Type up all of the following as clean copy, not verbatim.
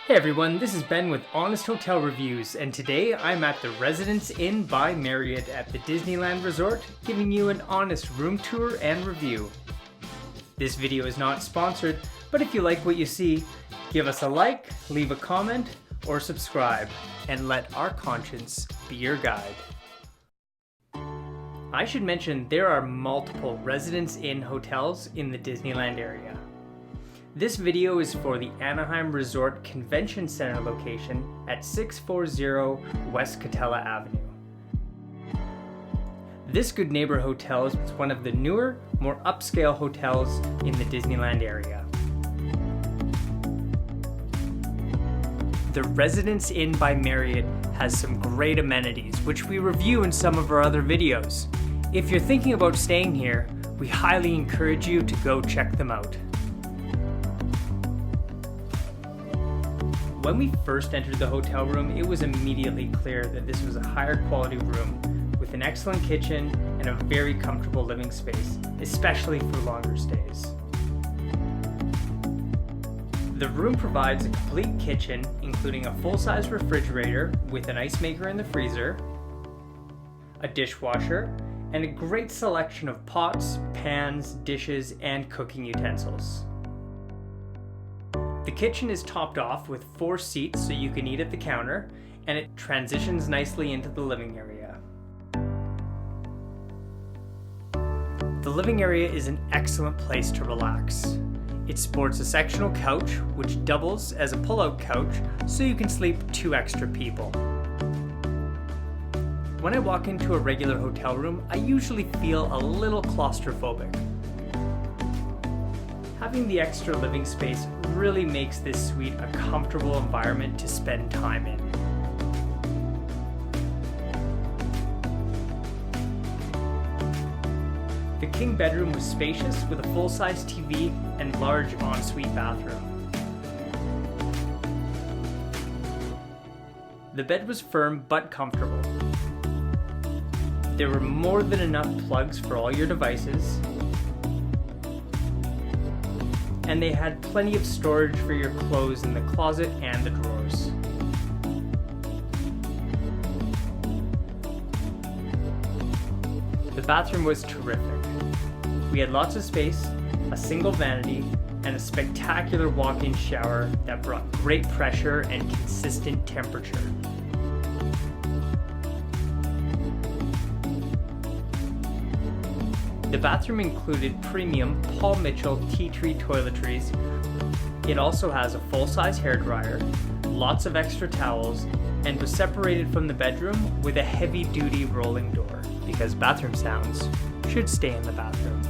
Hey everyone, this is Ben with Honest Hotel Reviews, and today I'm at the Residence Inn by Marriott at the Disneyland Resort, giving you an honest room tour and review. This video is not sponsored, but if you like what you see, give us a like, leave a comment, or subscribe, and let our conscience be your guide. I should mention there are multiple Residence Inn hotels in the Disneyland area. This video is for the Anaheim Resort Convention Center location at 640 West Catella Avenue. This Good Neighbor Hotel is one of the newer, more upscale hotels in the Disneyland area. The Residence Inn by Marriott has some great amenities, which we review in some of our other videos. If you're thinking about staying here, we highly encourage you to go check them out. When we first entered the hotel room, it was immediately clear that this was a higher quality room with an excellent kitchen and a very comfortable living space, especially for longer stays. The room provides a complete kitchen, including a full-size refrigerator with an ice maker in the freezer, a dishwasher, and a great selection of pots, pans, dishes, and cooking utensils. The kitchen is topped off with 4 seats so you can eat at the counter, and it transitions nicely into the living area. The living area is an excellent place to relax. It sports a sectional couch which doubles as a pull-out couch so you can sleep 2 extra people. When I walk into a regular hotel room, I usually feel a little claustrophobic. Having the extra living space really makes this suite a comfortable environment to spend time in. The king bedroom was spacious with a full-size TV and large ensuite bathroom. The bed was firm but comfortable. There were more than enough plugs for all your devices, and they had plenty of storage for your clothes in the closet and the drawers. The bathroom was terrific. We had lots of space, a single vanity, and a spectacular walk-in shower that brought great pressure and consistent temperature. The bathroom included premium Paul Mitchell tea tree toiletries. It also has a full-size hairdryer, lots of extra towels, and was separated from the bedroom with a heavy-duty rolling door, because bathroom sounds should stay in the bathroom.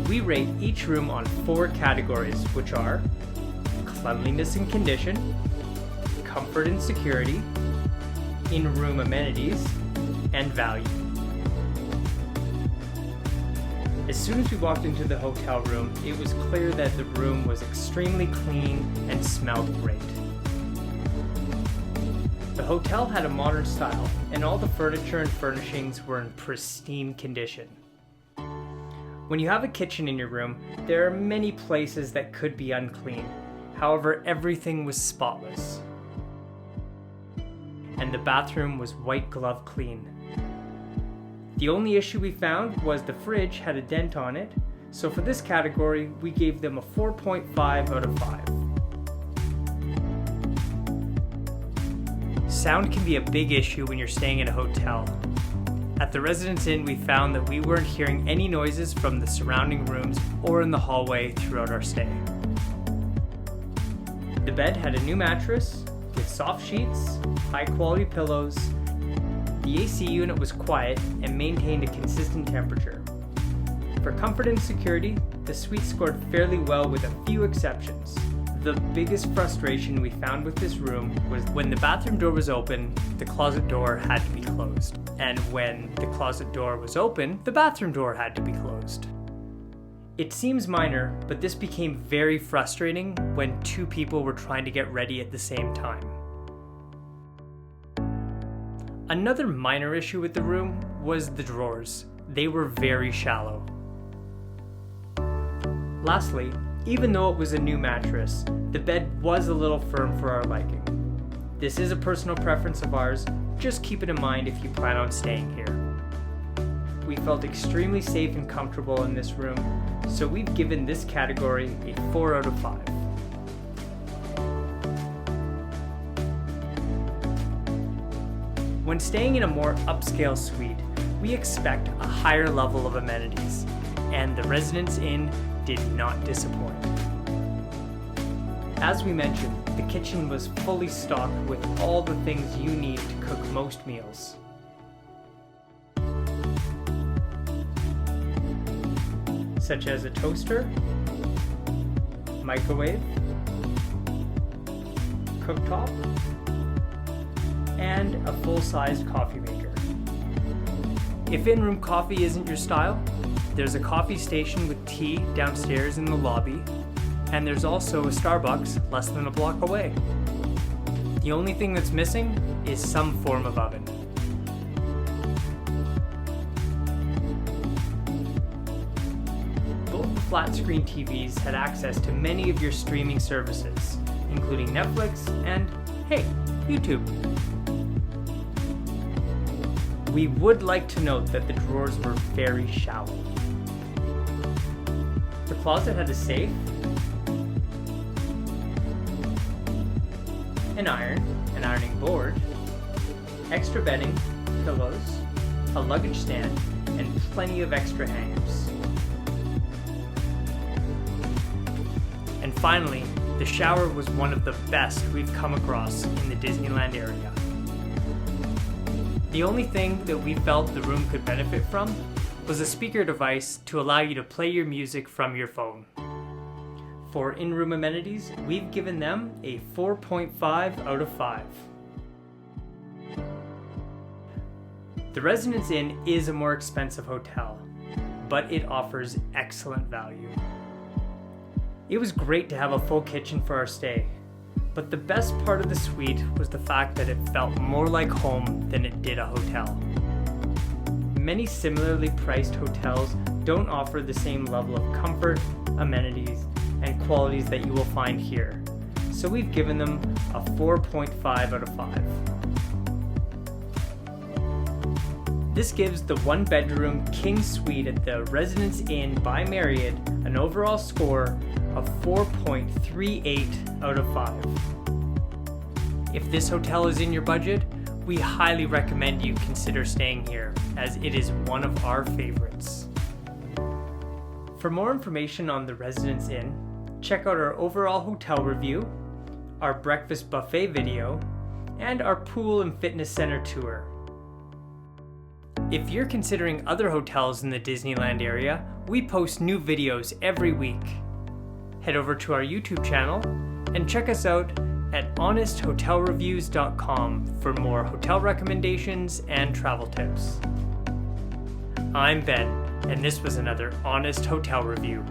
We rate each room on 4 categories, which are cleanliness and condition, comfort and security, in-room amenities, and value. As soon as we walked into the hotel room, it was clear that the room was extremely clean and smelled great. The hotel had a modern style, and all the furniture and furnishings were in pristine condition. When you have a kitchen in your room, there are many places that could be unclean. However, everything was spotless. And the bathroom was white glove clean. The only issue we found was the fridge had a dent on it, so for this category, we gave them a 4.5 out of 5. Sound can be a big issue when you're staying in a hotel. At the Residence Inn, we found that we weren't hearing any noises from the surrounding rooms or in the hallway throughout our stay. The bed had a new mattress with soft sheets, high-quality pillows. The AC unit was quiet and maintained a consistent temperature. For comfort and security, the suite scored fairly well with a few exceptions. The biggest frustration we found with this room was when the bathroom door was open, the closet door had to be closed. And when the closet door was open, the bathroom door had to be closed. It seems minor, but this became very frustrating when 2 people were trying to get ready at the same time. Another minor issue with the room was the drawers. They were very shallow. Lastly, Even though it was a new mattress, the bed was a little firm for our liking. This is a personal preference of ours, just keep it in mind if you plan on staying here. We felt extremely safe and comfortable in this room, so we've given this category a 4 out of 5. When staying in a more upscale suite, we expect a higher level of amenities, and the Residence Inn did not disappoint. As we mentioned, the kitchen was fully stocked with all the things you need to cook most meals. Such as a toaster, microwave, cooktop, and a full-sized coffee maker. If in-room coffee isn't your style, there's a coffee station with tea downstairs in the lobby, and there's also a Starbucks less than a block away. The only thing that's missing is some form of oven. Both flat-screen TVs had access to many of your streaming services, including Netflix and, hey, YouTube. We would like to note that the drawers were very shallow. The closet had a safe, an ironing board, extra bedding, pillows, a luggage stand, and plenty of extra hangers. And finally, the shower was one of the best we've come across in the Disneyland area. The only thing that we felt the room could benefit from was a speaker device to allow you to play your music from your phone. For in-room amenities, we've given them a 4.5 out of 5. The Residence Inn is a more expensive hotel, but it offers excellent value. It was great to have a full kitchen for our stay, but the best part of the suite was the fact that it felt more like home than it did a hotel. Many similarly priced hotels don't offer the same level of comfort, amenities, and qualities that you will find here, so we've given them a 4.5 out of 5. This gives the one-bedroom king suite at the Residence Inn by Marriott an overall score of 4.38 out of 5. If this hotel is in your budget, we highly recommend you consider staying here, as it is one of our favorites. For more information on the Residence Inn, check out our overall hotel review, our breakfast buffet video, and our pool and fitness center tour. If you're considering other hotels in the Disneyland area, we post new videos every week. Head over to our YouTube channel and check us out at honesthotelreviews.com for more hotel recommendations and travel tips. I'm Ben, and this was another Honest Hotel Review.